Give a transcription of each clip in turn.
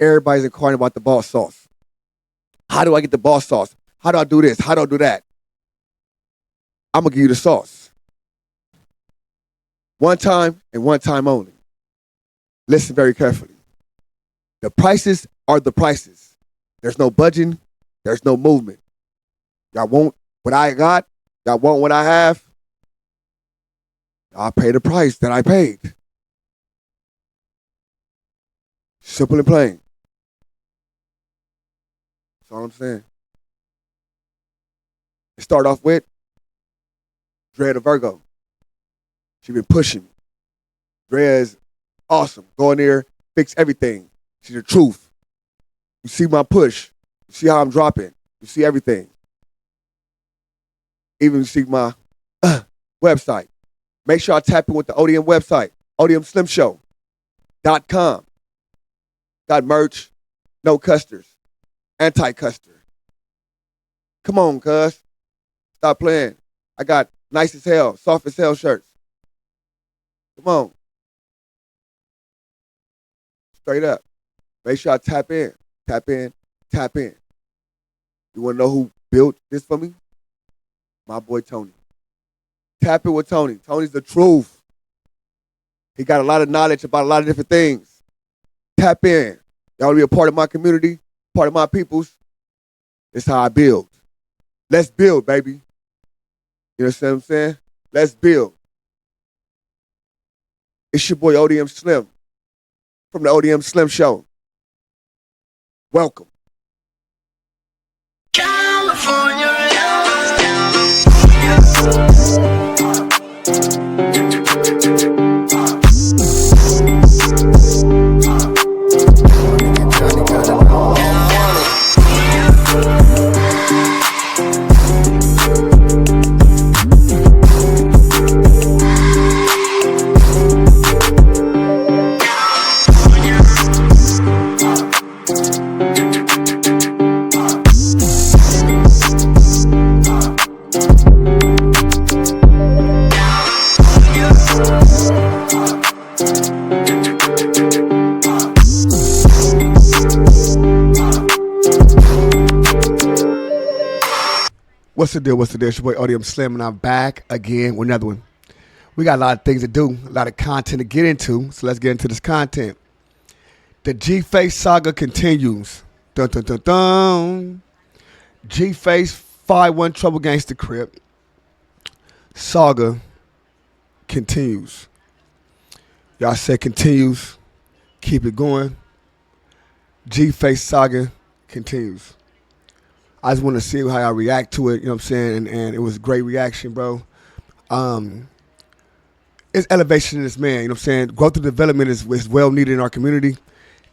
Everybody's inquiring about the boss sauce. How do I get the boss sauce? How do I do this? How do I do that? I'm going to give you the sauce. One time and one time only. Listen very carefully. The prices are the prices. There's no budging. There's no movement. Y'all want what I got? Y'all want what I have? I'll pay the price that I paid. Simple and plain. That's all I'm saying. It start off with Drea the Virgo. She been pushing me. Drea is awesome. Go in there, fix everything. She's the truth. You see my push. You see how I'm dropping. You see everything. Even you see my website. Make sure I tap in with the ODM website, ODMSlimShow.com. Got merch, no custers, anti-custer. Come on, cuz. Stop playing. I got nice as hell, soft as hell shirts. Come on. Straight up. Make sure I tap in, tap in, tap in. You want to know who built this for me? My boy Tony. Tap in with Tony. Tony's the truth. He got a lot of knowledge about a lot of different things. Tap in. Y'all want to be a part of my community, part of my peoples. This is how I build. Let's build, baby. You know what I'm saying? Let's build. It's your boy ODM Slim from the ODM Slim Show. Welcome. California. What's the deal? What's the deal? It's your boy ODM Slim, and I'm back again with another one. We got a lot of things to do, a lot of content to get into, so let's get into this content. The G-Face saga continues. Dun, dun, dun, dun. G-Face 5-1 Trouble Gangsta Crip saga continues. Y'all say continues. Keep it going. G-Face saga continues. I just want to see how I react to it, you know what I'm saying? And it was a great reaction, bro. It's elevation in this man, you know what I'm saying? Growth and development is well needed in our community.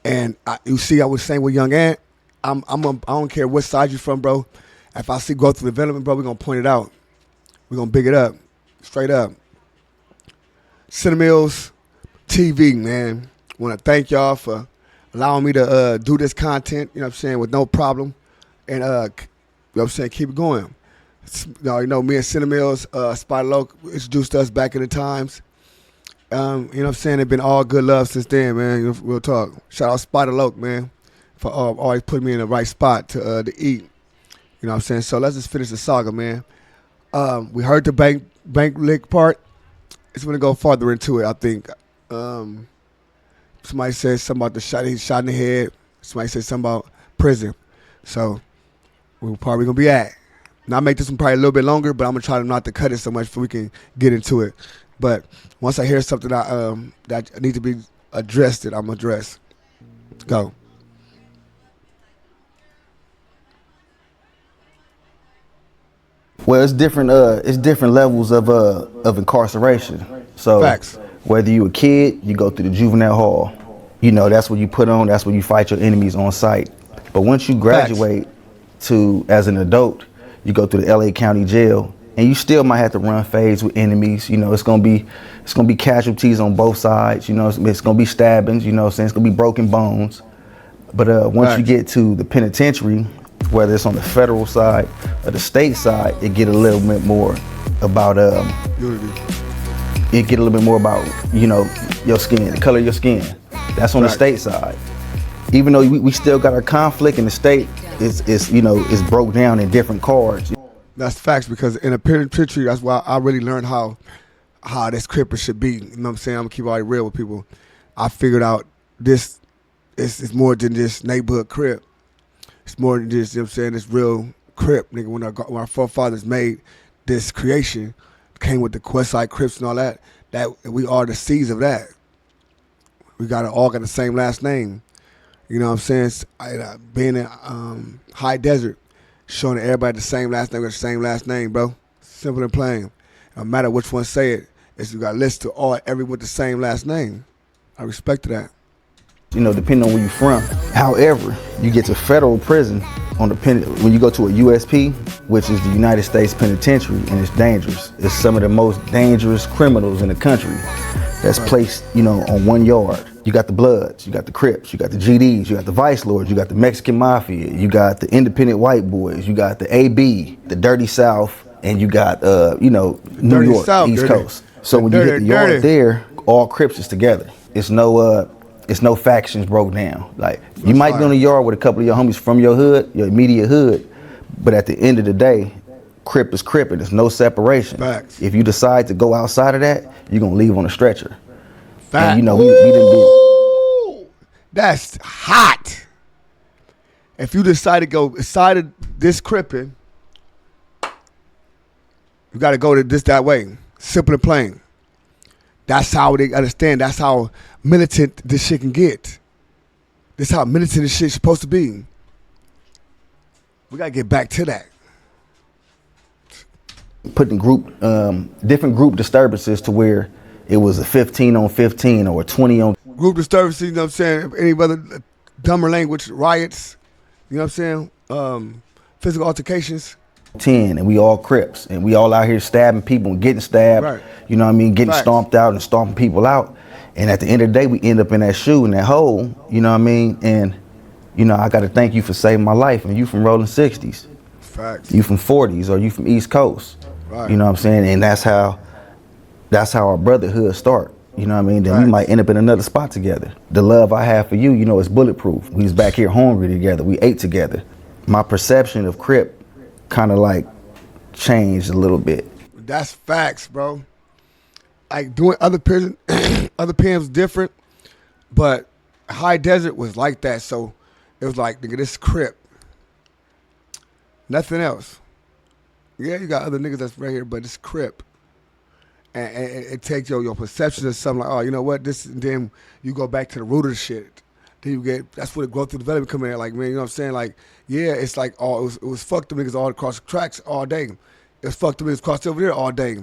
And you see, I was saying with Young Ant, I don't care what side you're from, bro. If I see growth and development, bro, we're going to point it out. We're going to big it up, straight up. Cinemills TV, man. Want to thank y'all for allowing me to do this content, you know what I'm saying, with no problem. And, you know what I'm saying, keep it going. You know, me and Cinemills, Spider Loc introduced us back in the times. You know what I'm saying? It's been all good love since then, man. Real talk. Shout out Spider Loc, man, for always putting me in the right spot to eat. You know what I'm saying? So let's just finish the saga, man. We heard the bank lick part. It's going to go farther into it, I think. Somebody said something about he shot in the head. Somebody said something about prison. So we're probably going to be at. Now, I make this one probably a little bit longer, but I'm going to try not to cut it so much so we can get into it. But once I hear something that needs to be addressed, I'm going to address. Go. Well, it's different levels of incarceration. So Facts. Whether you a kid, you go through the juvenile hall. You know, that's what you put on, that's where you fight your enemies on sight. But once you graduate to as an adult, you go through the LA County Jail, and you still might have to run phase with enemies. You know, it's gonna be casualties on both sides. You know, it's gonna be stabbings. You know what I'm saying? It's gonna be broken bones. But once you get to the penitentiary, whether it's on the federal side or the state side, it get a little bit more about you know, your skin, the color of your skin. That's on the state side. even though we still got our conflict in the state, it's broke down in different cards. That's facts, because in a penitentiary, that's why I really learned how this Cripper should be. You know what I'm saying? I'm gonna keep it all real with people. I figured out this is more than just neighborhood Crip. It's more than just, you know what I'm saying, this real Crip, nigga. When our forefathers made this creation, came with the Westside Crips and all that we are the seeds of that. We all got the same last name. You know what I'm saying? Being in high desert, showing everybody the same last name, got the same last name, bro. Simple and plain. No matter which one say it, it's you got to listen to everyone with the same last name. I respect that. You know, depending on where you're from. However, you get to federal prison when you go to a USP, which is the United States Penitentiary, and it's dangerous. It's some of the most dangerous criminals in the country that's placed, on one yard. You got the Bloods, you got the Crips, you got the GDs, you got the Vice Lords, you got the Mexican Mafia, you got the independent white boys, you got the AB, the Dirty South, and you got, New York, South, East dirty. Coast. So when you hit the yard there, all Crips is together. It's no factions broke down. Like, you might be on the yard with a couple of your homies from your hood, your immediate hood, but at the end of the day, Crip is Crip, and there's no separation. Facts. If you decide to go outside of that, you're gonna leave on a stretcher. Facts. And we didn't do. That's hot. If you decide to go inside of this Crippin', you got to go to this that way. Simple and plain. That's how they understand. That's how militant this shit can get. This is how militant this shit's supposed to be. We got to get back to that. Putting different group disturbances to where it was a 15 on 15 or a 20 on. Group disturbances, you know what I'm saying? Any other dumber language, riots, you know what I'm saying? Physical altercations. 10, and we all Crips, and we all out here stabbing people and getting stabbed. Right. You know what I mean? Getting Facts. stomped out and stomping people out. And at the end of the day, we end up in that shoe, in that hole. You know what I mean? And I got to thank you for saving my life. And you from rolling 60s. Facts. You from 40s, or you from East Coast. Right. You know what I'm saying? And that's how our brotherhood start. You know what I mean? Then Facts. we might end up in another spot together. The love I have for you, is bulletproof. We was back here hungry together. We ate together. My perception of Crip kind of like changed a little bit. That's facts, bro. Like doing other prison, other PMs different, but High Desert was like that. So it was like, nigga, this Crip. Nothing else. Yeah, you got other niggas that's right here, but it's Crip. And it takes your perception of something like, oh, you know what, this, and then you go back to the root of the shit. Then you get, that's where the growth and development come in. Like, man, you know what I'm saying? Like, yeah, it's like, it was fuck them niggas all across the tracks all day. It was fuck them niggas across over there all day.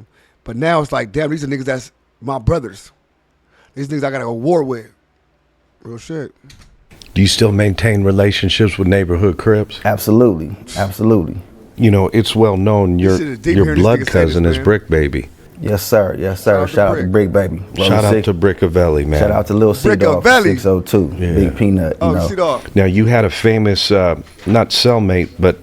But now it's like, damn, these are niggas that's my brothers. These niggas I got to go war with. Real shit. Do you still maintain relationships with neighborhood Crips? Absolutely. Absolutely. It's well known your blood cousin is Brick Baby. Yes, sir. Yes, sir. Shout out to Brick Baby. Shout out to Brickavelli, man. Shout out to Lil C-Dog 602. Yeah. Big Peanut. C-Dog. Now, you had a famous, not cellmate, but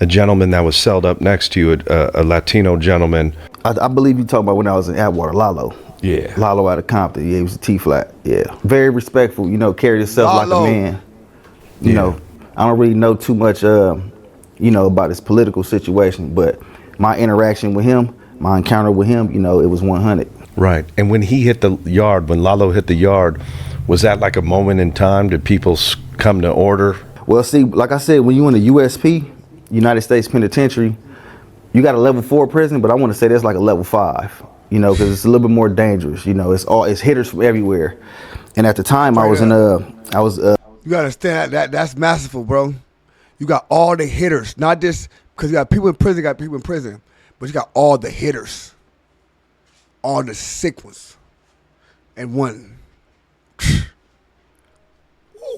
a gentleman that was celled up next to you, a Latino gentleman. I believe you talking about when I was in Atwater, Lalo. Yeah. Lalo out of Compton. Yeah, he was a T-flat. Yeah. Very respectful, carried himself like a man. I don't really know too much, about his political situation, but my interaction with him, my encounter with him, it was 100. Right. And when he hit the yard, when Lalo hit the yard, was that like a moment in time? Did people come to order? Well, see, like I said, when you in the USP, United States Penitentiary, you got a level 4 prison, but I want to say that's like a level 5, because it's a little bit more dangerous. It's hitters from everywhere. And at the time, you gotta understand that's masterful, bro. You got all the hitters, not just because you got people in prison, but you got all the hitters, all the sick ones, and one.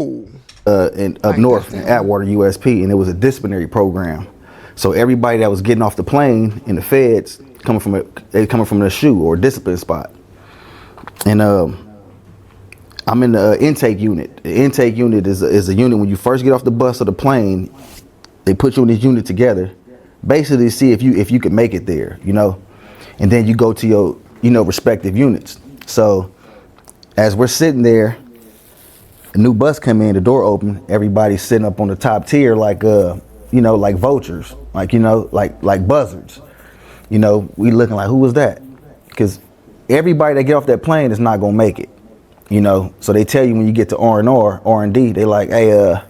Ooh. And up north in Atwater, USP, and it was a disciplinary program. So everybody that was getting off the plane in the feds coming from the SHU or discipline spot. And I'm in the intake unit. The intake unit is a unit when you first get off the bus or the plane. They put you in this unit together, basically to see if you could make it there, and then you go to your respective units. So as we're sitting there, A new bus come in, the door open, everybody's sitting up on the top tier like like vultures, like buzzards. We looking like, who was that? Because everybody that get off that plane is not gonna make it. So they tell you when you get to R&D, they like, hey,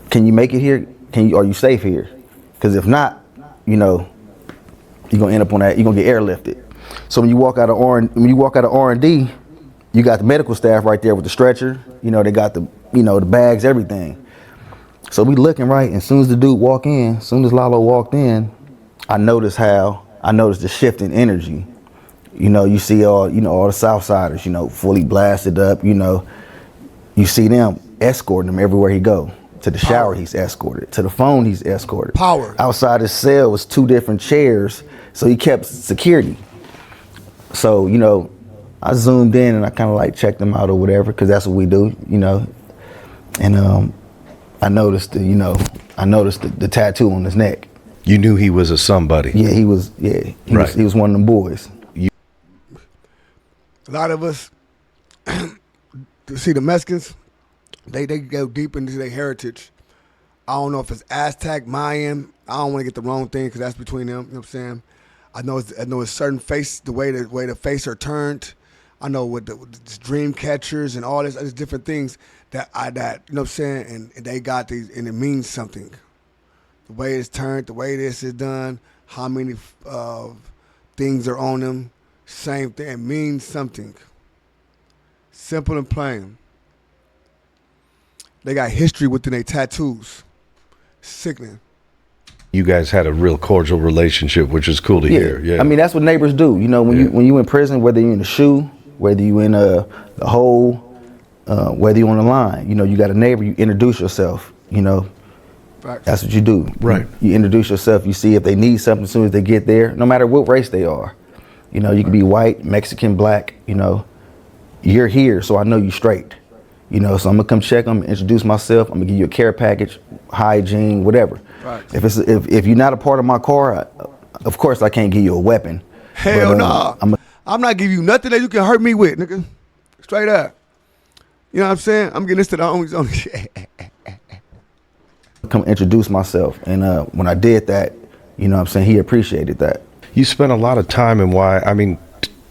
can you make it here? Are you safe here? Because if not, you're gonna end up on that. You're gonna get airlifted. So when you walk out of R&D, you got the medical staff right there with the stretcher. They got the bags, everything. So we looking right, and as soon as the dude walk in, as soon as Lalo walked in, I noticed the shift in energy. You see all the Southsiders, fully blasted up. You see them escorting him everywhere he go. To the shower, he's escorted. To the phone, he's escorted. Power. Outside his cell was 2 different chairs, so he kept security. So, I zoomed in and I kind of like checked him out or whatever, because that's what we do, And I noticed the tattoo on his neck. You knew he was a somebody. Yeah, he was. Yeah, he was one of them boys. A lot of us, see the Mexicans, they go deep into their heritage. I don't know if it's Aztec, Mayan. I don't want to get the wrong thing because that's between them. You know what I'm saying? I know it's certain face, the way the face are turned. I know with the dream catchers and all this, there's different things that you know what I'm saying, and they got these, and it means something. The way it's turned, the way this is done, how many things are on them, same thing. It means something. Simple and plain. They got history within their tattoos. Sickening. You guys had a real cordial relationship, which is cool to hear. Yeah. I mean, that's what neighbors do. When you in prison, whether you're in the shoe, whether you in the hole, whether you on the line, you got a neighbor, you introduce yourself. Right. That's what you do. Right. You introduce yourself. You see if they need something as soon as they get there, no matter what race they are. You can be white, Mexican, black. You're here, so I know you straight. So I'm gonna come check them, introduce myself. I'm gonna give you a care package, hygiene, whatever. Right. If you're not a part of my car, of course I can't give you a weapon. Hell no. I'm not giving you nothing that you can hurt me with, nigga. Straight up. You know what I'm saying? I'm getting this to the homies. Come introduce myself, and when I did that, he appreciated that. You spent a lot of time in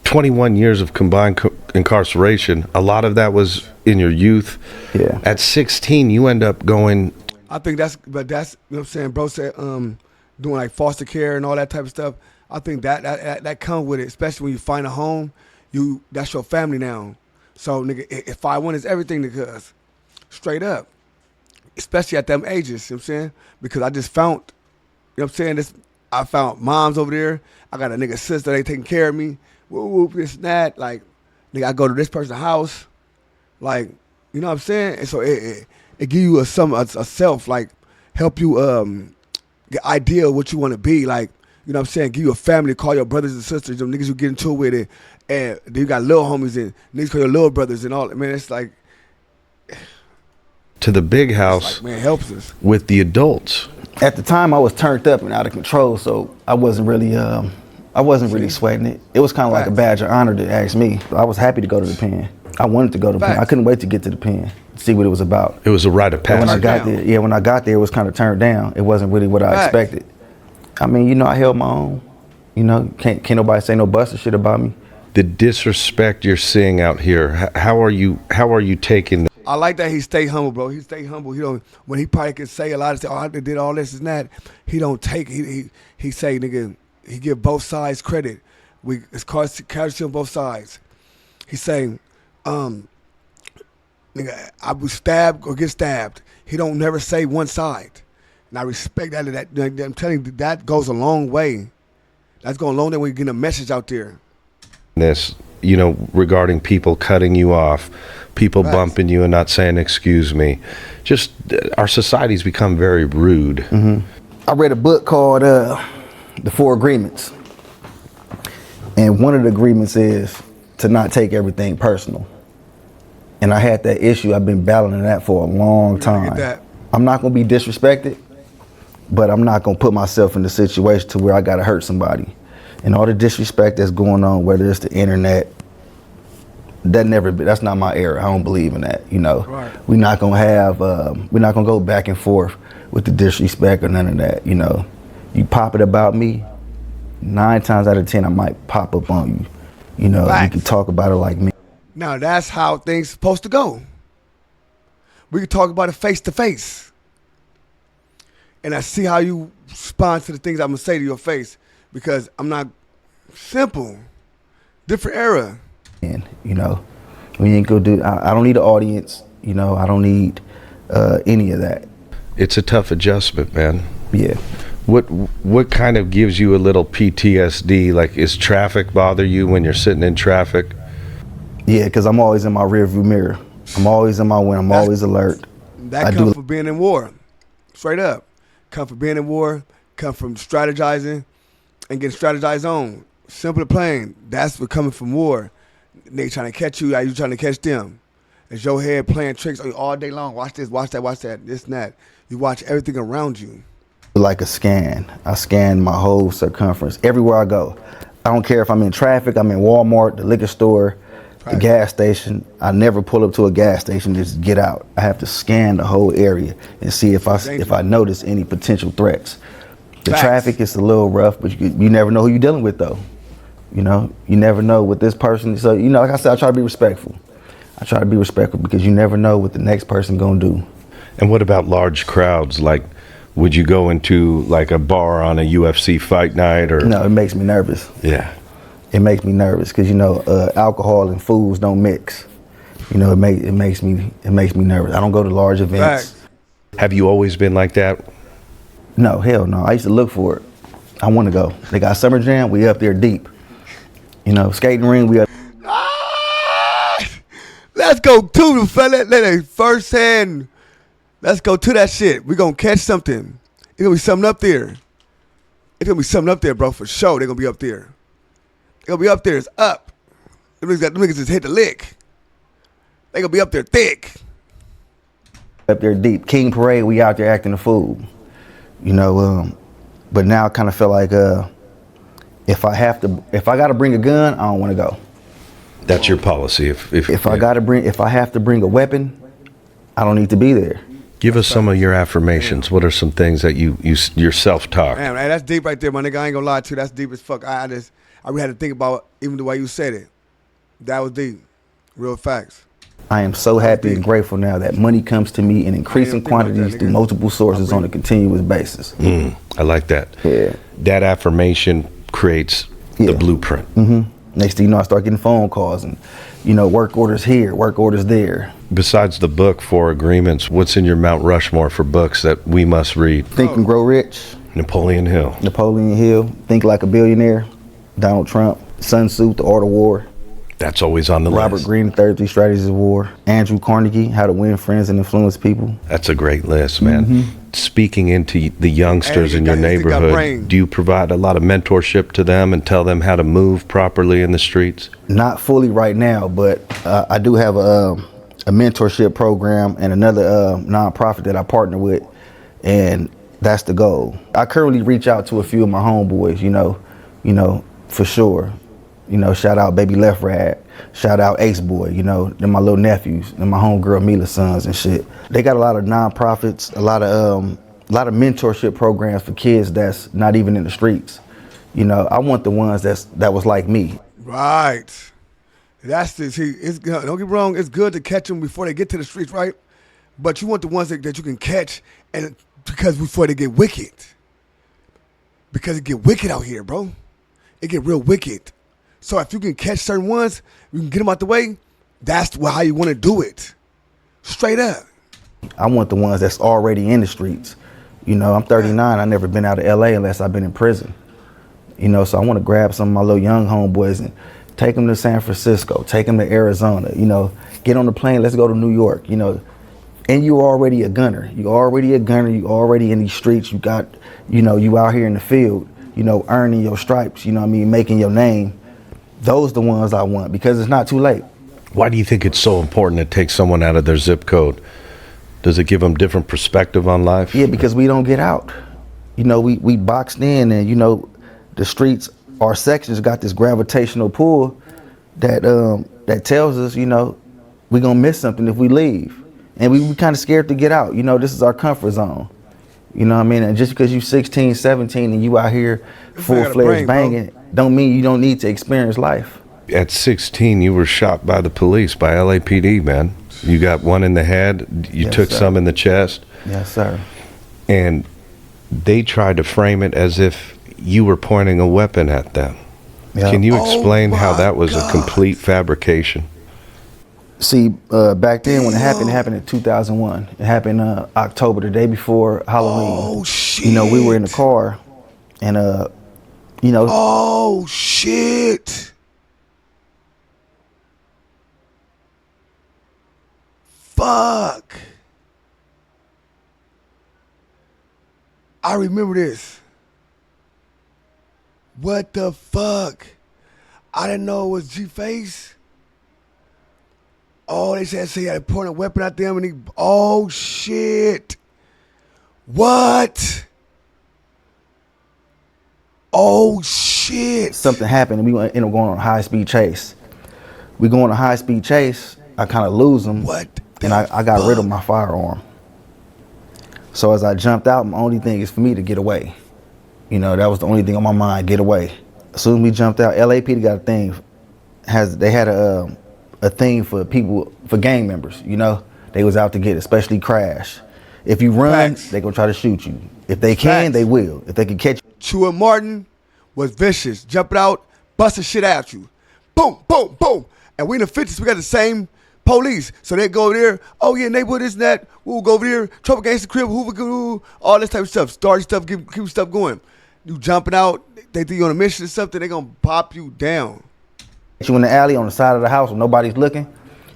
21 years of combined incarceration. A lot of that was in your youth. Yeah. At 16, you end up going. I think that's you know what I'm saying, bro said doing like foster care and all that type of stuff. I think that comes with it, especially when you find a home, that's your family now. So nigga, if I want is everything, nigga, straight up. Especially at them ages, you know what I'm saying? Because I just found, you know what I'm saying, I found moms over there. I got a nigga sister, they taking care of me. Whoop, whoop, this and that. Like, nigga, I go to this person's house. Like, you know what I'm saying? And so it give you a self, like, help you get idea of what you want to be. Like, you know what I'm saying? Give you a family, call your brothers and sisters, them niggas you get into it with it. And then you got little homies and niggas call your little brothers and all. Man, it's like. To the big house, like, man, it helps us. With the adults. At the time, I was turned up and out of control, so I wasn't really sweating it. It was kind of like a badge of honor to ask me. I was happy to go to the pen. I wanted to go to the pen. I couldn't wait to get to the pen, see what it was about. It was a rite of passage. When I got there, it was kind of turned down. It wasn't really what I expected. I mean, I held my own. Can't nobody say no busted shit about me. The disrespect you're seeing out here, how are you taking? I like that he stay humble, bro. He stay humble. He don't, when he probably can say a lot of stuff, I did all this and that. He don't take. He say, nigga. He give both sides credit. It's courtesy on both sides. He saying, nigga, I was stabbed or get stabbed. He don't never say one side, and I respect that. I'm telling you, that goes a long way. That's going a long way when you get a message out there. This, regarding people cutting you off, people bumping you and not saying excuse me. Just our society's become very rude. Mm-hmm. I read a book called The 4 Agreements, and one of the agreements is to not take everything personal. And I had that issue. I've been battling that for a long time. I'm not gonna be disrespected, but I'm not gonna put myself in the situation to where I gotta hurt somebody. And all the disrespect that's going on, whether it's the internet, That's not my era. I don't believe in that. Right. We're not gonna go back and forth with the disrespect or none of that. You pop it about me, 9 times out of 10 I might pop up on you. You Facts. can talk about it like me. Now that's how things supposed to go. We can talk about it face to face. And I see how you respond to the things I'm gonna say to your face, because I'm not simple. Different era. And we ain't gonna do. I don't need an audience. I don't need any of that. It's a tough adjustment, man. Yeah. What kind of gives you a little PTSD? Like, is traffic bother you when you're sitting in traffic? Yeah, because I'm always in my rearview mirror. I'm always in my wind. I'm always alert. That comes from being in war. Straight up. Come from being in war, come from strategizing and getting strategized on. Simple and plain. That's what coming from war. They trying to catch you, you trying to catch them. It's your head playing tricks on you all day long. Watch this, watch that, watch that, this and that. You watch everything around you. Like a scan. I scan my whole circumference everywhere I go. I don't care if I'm in traffic, I'm in Walmart, the liquor store, the gas station. I never pull up to a gas station, just get out. I have to scan the whole area and see if I notice any potential threats. The traffic is a little rough, but you never know who you're dealing with, though. You never know with this person. So, like I said, I try to be respectful. I try to be respectful because you never know what the next person gonna do. And what about large crowds? Like, would you go into like a bar on a UFC fight night or? No, it makes me nervous. Yeah. It makes me nervous because alcohol and foods don't mix. It makes me nervous. I don't go to large events. Facts. Have you always been like that? No, hell no. I used to look for it. I want to go. They got Summer Jam. We up there deep. Skating ring. We up. Let's go to the fella. First hand. Let's go to that shit. We gonna catch something. It's gonna be something up there. It's gonna be something up there, bro, for sure. They're gonna be up there. They're gonna be up there. It's up. Them niggas just hit the lick. They gonna be up there thick. Up there deep. King Parade, we out there acting a fool. But now I kind of feel like if I gotta bring a gun, I don't want to go. That's your policy. If I have to bring a weapon, I don't need to be there. Give us some of your affirmations. What are some things that your self-talk? Man, that's deep right there, my nigga. I ain't gonna lie to you. That's deep as fuck. I really had to think about even the way you said it. That was deep. Real facts. I am so happy and grateful now that money comes to me in increasing quantities through multiple sources on a continuous basis. I like that. Yeah. That affirmation creates the blueprint. Next thing you know, I start getting phone calls and, work orders here, work orders there. Besides the book, 4 Agreements, what's in your Mount Rushmore for books that we must read? Think and Grow Rich. Napoleon Hill. Think Like a Billionaire. Donald Trump. Sun Tzu, The Art of War. That's always on the Robert list. Greene, 33 Strategies of War. Andrew Carnegie, How to Win Friends and Influence People. That's a great list, man. Speaking into the youngsters in your neighborhood, do you provide a lot of mentorship to them and tell them how to move properly in the streets? Not fully right now, but I do have a mentorship program and another nonprofit that I partner with, and that's the goal. I currently reach out to a few of my homeboys, for sure. Shout out Baby Left Rad, shout out Ace Boy, they're my little nephews, and my homegirl Mila's sons and shit. They got a lot of nonprofits, a lot of mentorship programs for kids that's not even in the streets. I want the ones that was like me. Right. That's the see. Don't get me wrong. It's good to catch them before they get to the streets, right? But you want the ones that you can catch, and because before they get wicked, because it get wicked out here, bro. It get real wicked. So if you can catch certain ones, you can get them out the way. That's how you want to do it. Straight up. I want the ones that's already in the streets. I'm 39. I've never been out of LA unless I've been in prison. So I want to grab some of my little young homeboys and take them to San Francisco, take them to Arizona, get on the plane, let's go to New York, and you're already a gunner. You're already in these streets. You got, you out here in the field, earning your stripes, making your name. Those the ones I want because it's not too late. Why do you think it's so important to take someone out of their zip code? Does it give them different perspective on life? Yeah, because we don't get out. We boxed in and, the streets, our sections got this gravitational pull that that tells us, you know, we're gonna miss something if we leave. And we kind of scared to get out. You know, this is our comfort zone. You know what I mean? And just because you 16, 17 and you out here full-fledged banging, don't mean you don't need to experience life. At 16, you were shot by the police, by LAPD, man. You got one in the head, you Yes, took sir. some in the chest, Yes, sir. and they tried to frame it as if you were pointing a weapon at them. Yeah. Can you explain how my that was a God. complete fabrication? See, back then when it happened in 2001. It happened October, the day before Halloween. Oh shit. You know, we were in the car, and you know, Oh shit. Fuck. I remember this. What the fuck? I didn't know it was G-Face. Oh, they said he had to point a weapon at them and he, oh shit. What? Oh shit. something happened, and we ended up going on a high-speed chase. We go on a high-speed chase. I kind of lose him, What and the I got rid of fuck? my firearm. So as I jumped out, my only thing is for me to get away. You know, that was the only thing on my mind, get away. As soon as we jumped out, LAPD got a thing. They had a thing for people, for gang members. You know, they was out to get, especially Crash. If you run, Facts. they gonna try to shoot you. If they can, Facts. they will. If they can catch you. Chua Martin was vicious, jumping out, busting shit at you. Boom, boom, boom. And we in the 50s, we got the same police. So they go over there, oh yeah, neighborhood, this and that. We'll go over there, trouble against the crib, Hoover, all this type of stuff. Start stuff, keep stuff going. You jumping out, they think you're on a mission or something, they gonna pop you down. You in the alley on the side of the house when nobody's looking,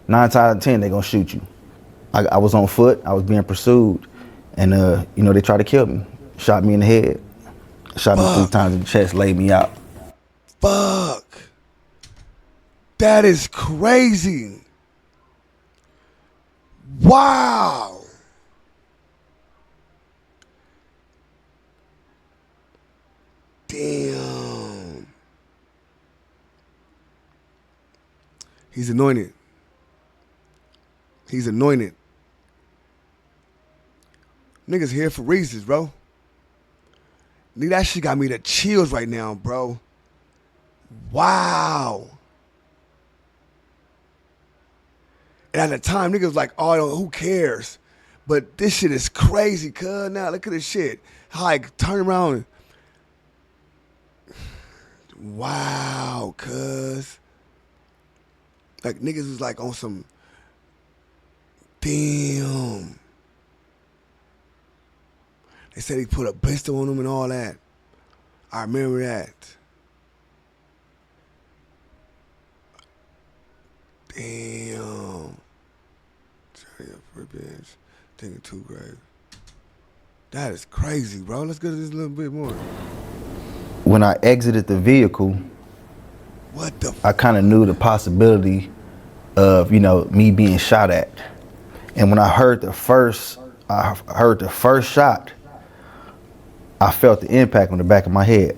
9 times out of 10 they gonna shoot you. I was on foot, I was being pursued, and you know, they tried to kill me. Shot me in the head, shot me 3 times in the chest, laid me out. Fuck. That is crazy. Wow. Damn. He's anointed. He's anointed. Niggas here for reasons, bro. Nigga, that shit got me the chills right now, bro. Wow. And at the time, niggas was like, oh, who cares? But this shit is crazy, cuz. Now, look at this shit. How I turn around. Wow, cuz. Like, niggas was like on some, damn. They said he put a pistol on him and all that. I remember that. Damn. Turn up for a bench. Thinking too grave. That is crazy, bro. Let's go to this a little bit more. When I exited the vehicle, What the I kind of knew the possibility of, you know, me being shot at. And when I heard the first shot, I felt the impact on the back of my head.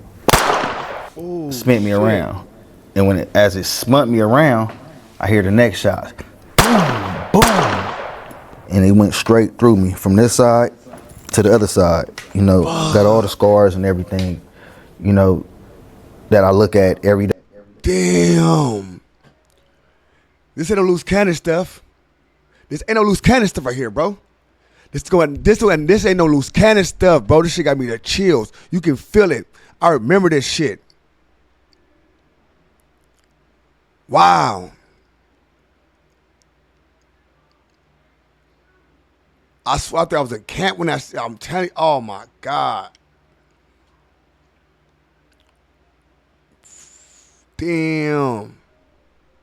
Ooh, Spent me shit. around. And as it spun me around, I hear the next shot. Boom, boom. And it went straight through me from this side to the other side. You know, got all the scars and everything, you know, that I look at every day. Damn. This ain't no loose cannon stuff. This ain't no loose cannon stuff right here, bro. This ain't no loose cannon stuff, bro. This shit got me the chills. You can feel it. I remember this shit. Wow. I swear I thought I was in camp when I'm telling you, oh my God. Damn.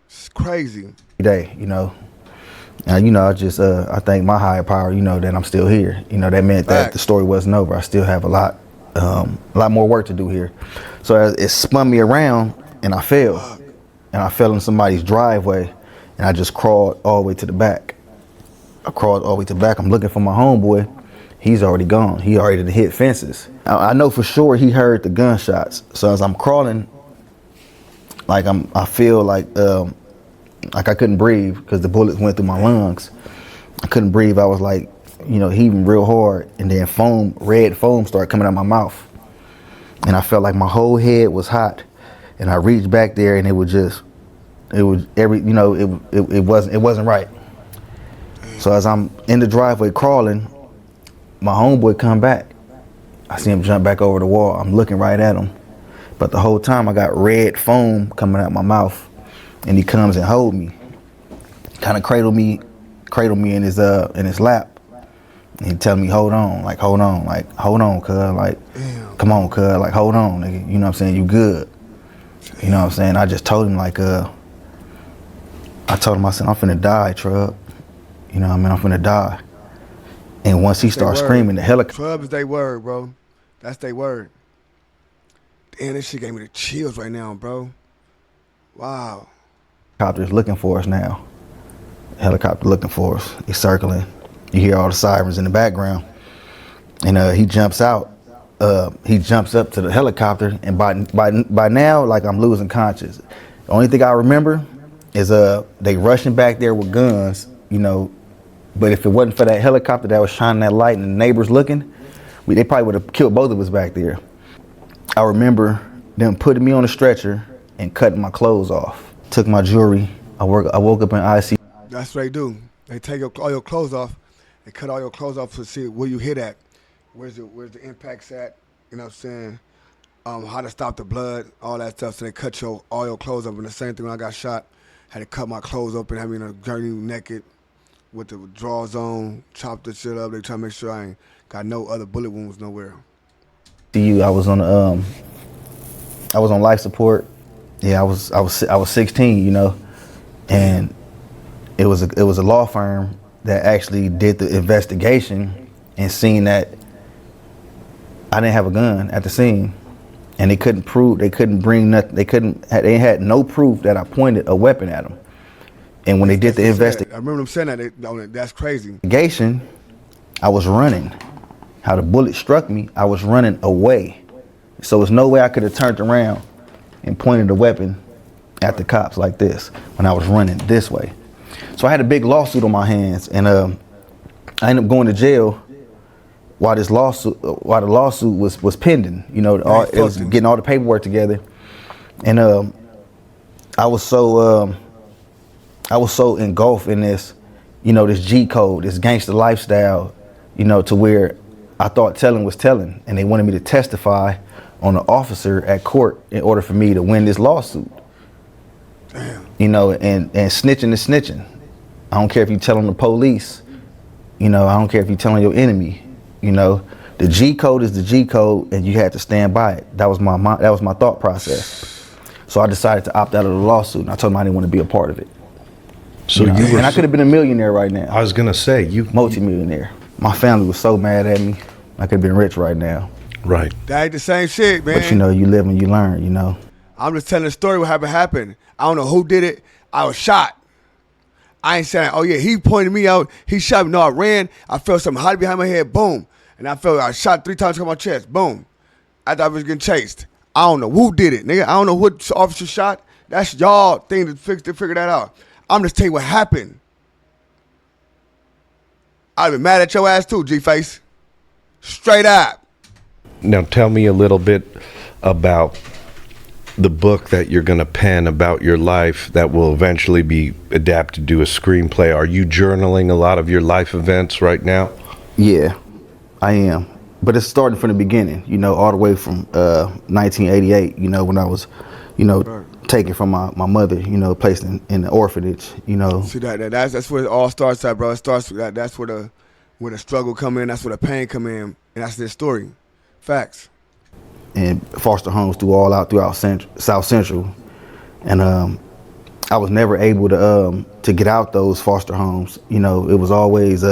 It's crazy. Day, you know. And, you know, I thank my higher power, you know, that I'm still here. You know, that meant that the story wasn't over. I still have a lot more work to do here. So as it spun me around and I fell. And I fell in somebody's driveway and I just crawled all the way to the back. I crawled all the way to the back. I'm looking for my homeboy. He's already gone. He already hit fences. I know for sure he heard the gunshots. So as I'm crawling, like I feel like like I couldn't breathe because the bullets went through my lungs. I couldn't breathe. I was like, heaving real hard, and then red foam started coming out of my mouth, and I felt like my whole head was hot. And I reached back there, and it wasn't right. So as I'm in the driveway crawling, my homeboy come back. I see him jump back over the wall. I'm looking right at him, but the whole time I got red foam coming out my mouth, and he comes and hold me, kind of cradle me in his lap. And he tell me, hold on, cuz, like, come on, cuz, like, hold on, nigga, you know what I'm saying, you good. You know what I'm saying? I just told him, I said, I'm finna die, Trub. You know what I mean? I'm finna die. And once he starts screaming, the helicopter. Trub is they word, bro. That's they word. Damn, this shit gave me the chills right now, bro. Wow. Helicopter's looking for us now. Helicopter looking for us. He's circling. You hear all the sirens in the background. And he jumps out. He jumps up to the helicopter, and by now, like, I'm losing conscious. The only thing I remember is they rushing back there with guns, but if it wasn't for that helicopter that was shining that light and the neighbors looking, they probably would have killed both of us back there. I remember them putting me on a stretcher and cutting my clothes off. Took my jewelry. I woke up in ICU. That's what they do. They take all your clothes off. They cut all your clothes off to see where you hit at. Where's the impacts at? You know what I'm saying? How to stop the blood, all that stuff. So they cut all your clothes up. And the same thing when I got shot, had to cut my clothes open, had me in a gurney naked with the drawers on, chopped the shit up. They try to make sure I ain't got no other bullet wounds nowhere. I was on life support. Yeah, I was 16, and it was a law firm that actually did the investigation and seen that I didn't have a gun at the scene, and they had no proof that I pointed a weapon at them. And when they did the investigation, I remember them saying that. That's crazy. I was running. How the bullet struck me, I was running away. So there's no way I could have turned around and pointed a weapon at the cops like this when I was running this way. So I had a big lawsuit on my hands, and I ended up going to jail while the lawsuit was pending. It was getting all the paperwork together, and I was so engulfed in this, this G code, this gangster lifestyle, to where I thought telling was telling, and they wanted me to testify on an officer at court in order for me to win this lawsuit. Damn. And snitching is snitching. I don't care if you telling the police, I don't care if you telling your enemy, the G code is the G code, and you had to stand by it. That was my thought process. So I decided to opt out of the lawsuit, and I told them I didn't want to be a part of it. So and I could have been a millionaire right now. I was gonna say multi-millionaire. My family was so mad at me. I could have been rich right now. Right. That ain't the same shit, man. But you live and you learn. I'm just telling the story what happened. I don't know who did it. I was shot. I ain't saying, oh yeah, he pointed me out. He shot me. No, I ran. I felt something hot behind my head. Boom. And I shot 3 times on my chest. Boom. I thought I was getting chased. I don't know who did it, nigga. I don't know what officer shot. That's y'all thing to figure that out. I'm just telling you what happened. I'd been mad at your ass too, G-Face. Straight up. Now tell me a little bit about the book that you're going to pen about your life that will eventually be adapted to a screenplay. Are you journaling a lot of your life events right now? Yeah, I am. But it's starting from the beginning, all the way from 1988, when I was, taken from my mother, placed in the orphanage, See, that's where it all starts at, bro. It starts that's where the struggle come in, that's where the pain come in, and that's their story. Facts. And foster homes throughout South Central, and I was never able to get out those foster homes. It was always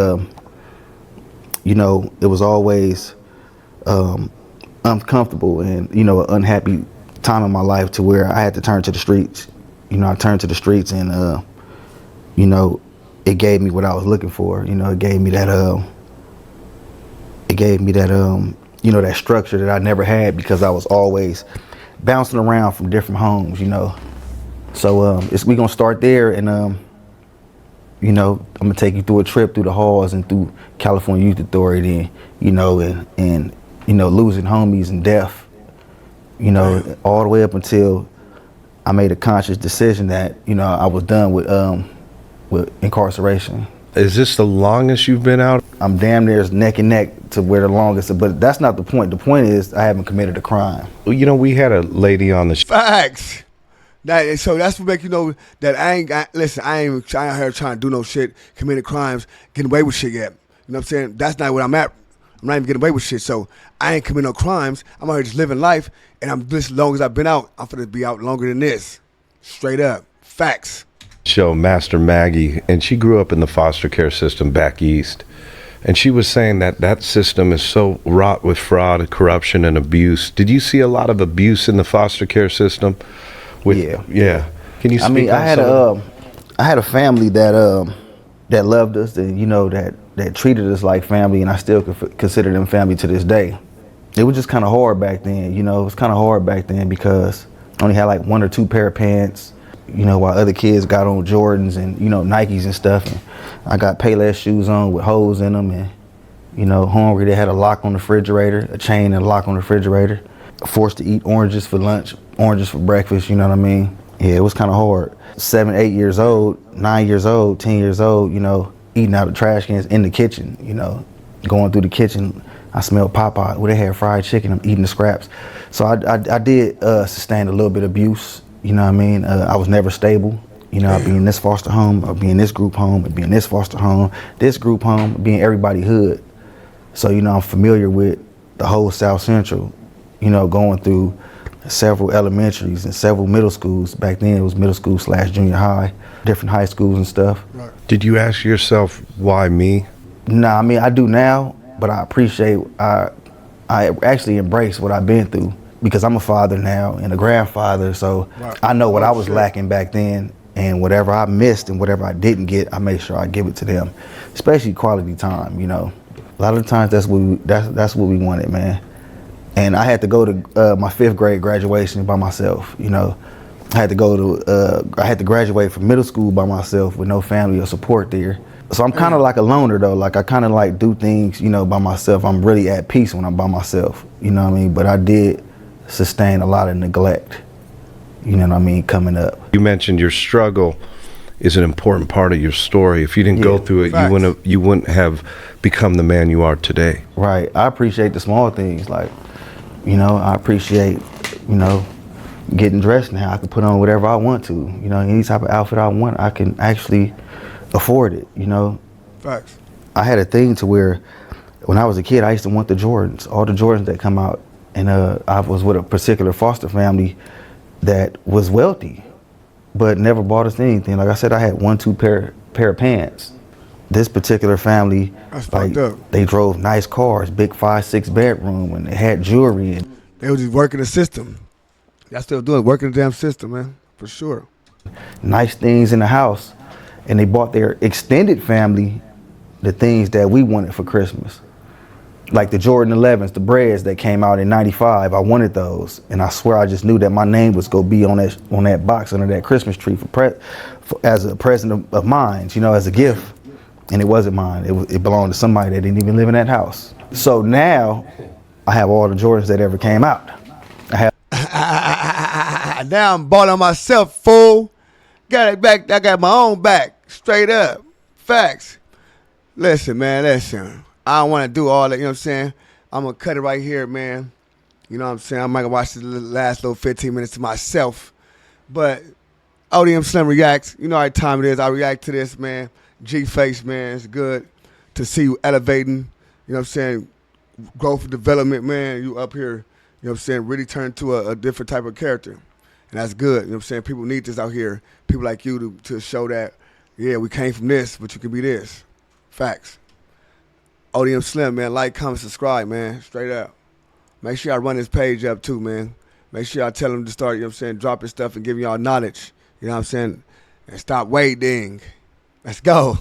uncomfortable and an unhappy time in my life to where I had to turn to the streets. I turned to the streets, and it gave me what I was looking for. It gave me that that structure that I never had because I was always bouncing around from different homes, So we gonna start there, and you know, I'm gonna take you through a trip through the halls and through California Youth Authority, and you know, and you know, losing homies and death, you know, all the way up until I made a conscious decision that, you know, I was done with incarceration. Is this the longest you've been out? I'm damn near neck and neck to where the longest, but that's not the point. The point is I haven't committed a crime. You know, we had a lady on the Facts. So that's what make you know that I ain't out here trying to do no shit, committing crimes, getting away with shit yet. You know what I'm saying? That's not where I'm at. I'm not even getting away with shit. So I ain't committing no crimes. I'm out here just living life, and I'm this long as I've been out. I'm finna be out longer than this. Straight up. Facts. show, Master Maggie, and she grew up in the foster care system back east. And she was saying that that system is so wrought with fraud, corruption, and abuse. Did you see a lot of abuse in the foster care system? Yeah. Can you speak on I had a family that that loved us, and you know that treated us like family, and I still consider them family to this day. It was just kind of hard back then, you know. It was kind of hard back then because I only had like 1 or 2 pair of pants, you know, while other kids got on Jordans and, you know, Nikes and stuff. And I got Payless shoes on with holes in them, and, you know, hungry. They had a lock on the refrigerator, a chain and a lock on the refrigerator. Forced to eat oranges for lunch, oranges for breakfast, you know what I mean? Yeah, it was kind of hard. 7, 8 years old, 9 years old, 10 years old, you know, eating out of trash cans in the kitchen, you know, going through the kitchen. I smelled Popeye. Well, they had fried chicken. I'm eating the scraps. So I did sustain a little bit of abuse. You know what I mean? I was never stable. You know, I'd be in this foster home, I'd be in this group home, I'd be in this foster home, this group home, I'd be in everybody hood. So, you know, I'm familiar with the whole South Central, you know, going through several elementaries and several middle schools. Back then it was middle school / junior high, different high schools and stuff. Did you ask yourself, why me? Nah, I mean, I do now. But I appreciate, I actually embrace what I've been through because I'm a father now and a grandfather. So I know what I was lacking back then, and whatever I missed and whatever I didn't get, I make sure I give it to them, especially quality time. You know, a lot of the times that's what we wanted, man. And I had to go to my 5th grade graduation by myself. You know, I had to graduate from middle school by myself with no family or support there. So I'm kind of like a loner though. Like I kind of like do things, you know, by myself. I'm really at peace when I'm by myself. You know what I mean? But I did sustain a lot of neglect. You know what I mean? Coming up. You mentioned your struggle is an important part of your story. If you didn't go through it, you wouldn't have become the man you are today. Right. I appreciate the small things. Like, you know, I appreciate, you know, getting dressed now. I can put on whatever I want to. You know, any type of outfit I want, I can actually afford it, you know. Facts. I had a thing to where when I was a kid, I used to want the Jordans, all the Jordans that come out. And I was with a particular foster family that was wealthy, but never bought us anything. Like I said, I had 1, 2 pair of pants. This particular family, like, they drove nice cars, big 5, 6 bedroom, and they had jewelry. And they were just working the system. Y'all still doing working the damn system, man, for sure. Nice things in the house. And they bought their extended family the things that we wanted for Christmas. Like the Jordan 11s, the Breads that came out in '95, I wanted those. And I swear I just knew that my name was gonna be on that box under that Christmas tree as a present of mine, you know, as a gift. And it wasn't mine, it belonged to somebody that didn't even live in that house. So now I have all the Jordans that ever came out. Now I'm bought on myself, fool. Got it back. I got my own back. Straight up. Facts. Listen, man, listen. I don't want to do all that, you know what I'm saying? I'm going to cut it right here, man. You know what I'm saying? I might watch the last little 15 minutes to myself. But ODM Slim reacts. You know what time it is. I react to this, man. G-Face, man. It's good to see you elevating. You know what I'm saying? Growth and development, man. You up here, you know what I'm saying? Really turn to a different type of character. And that's good. You know what I'm saying? People need this out here. People like you to show that, yeah, we came from this, but you can be this. Facts. ODM Slim, man. Like, comment, subscribe, man. Straight up. Make sure I run this page up, too, man. Make sure I tell them to start, you know what I'm saying, dropping stuff and giving y'all knowledge. You know what I'm saying? And stop waiting. Let's go.